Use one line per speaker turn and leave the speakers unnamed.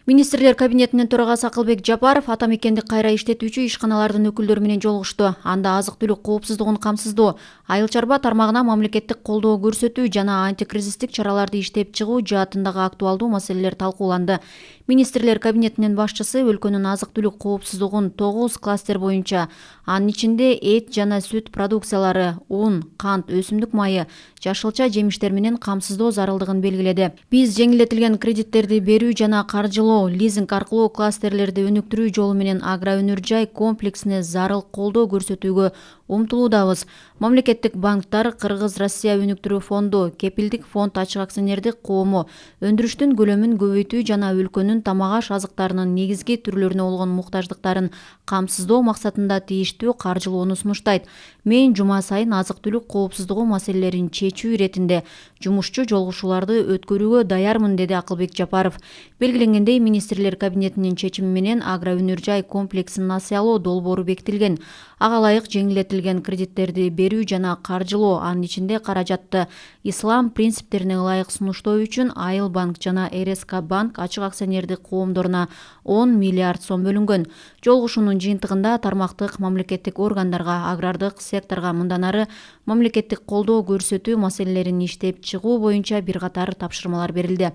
Министрлер кабинетинин төрагасы Акылбек Жапаров ата мекенди кайра иштетүүчү ишканалардын өкүлдөрү менен жолугушту. Анда азык-түлүк коопсуздугун камсыздоо, айыл чарба тармагына мамлекеттик колдоо көрсөтүү жана антикризистик чараларды иштеп чыгуу жаатындагы актуалдуу маселелер талкууланды. Министрлер кабинетинин башчысы өлкөнүн азык-түлүк коопсуздугун 9 кластер боюнча, анын ичинде эт жана сүт продукциялары, ун, кант, өсүмдүк майы, жашылча жемиштер менен камсыздоо зарылдыгын белгиледи. Биз жеңилдетилген кредиттерди берүү жана каржылоо, лизинг аркылуу кластерлерди өнүктүрүү жолу менен агроөнөр жай комплексине зарыл колдоо көрсөтүүгө умтулуудабыз. Мамлекеттик банктар, Кыргыз-Россия өнүктүрүү фонду, кепилдик фонд ачык акционердик коому өндүрүштүн көлөмүн көбөйтүү жана өлкөнүн тамак-аш азыктарынын негизги түрлөрүнө болгон муктаждыктарын камсыздоо максатында тийиштүү каржылоону сунуштайт. Мен жума сайын азык-түлүк коопсуздугу маселелерин чечүү иретинде жумушчу жолугушууларды өткөрүүгө даярмын, деди Акылбек Жапаров. Белгиленгендей, министрлер кабинетинин чечими менен агроөнөр жай комплексин насыялоо долбоору бекитилген. Ага ылайык жеңилдетилген кредиттерди берүү жана каржылоо, анын ичинде каражатты ислам принциптерине ылайык сунуштоо үчүн Айыл банк жана РСК банк ачык акционердик коомдоруна 10 миллиард сом бөлүнгөн. Жолугушуунун жыйынтыгында тармактык мамлекеттик органдарга, агрардык секторго мындан ары мамлекеттик колдоо көрсөтүү маселелерин иштеп чыгуу боюнча бир катар тапшырмалар берилди.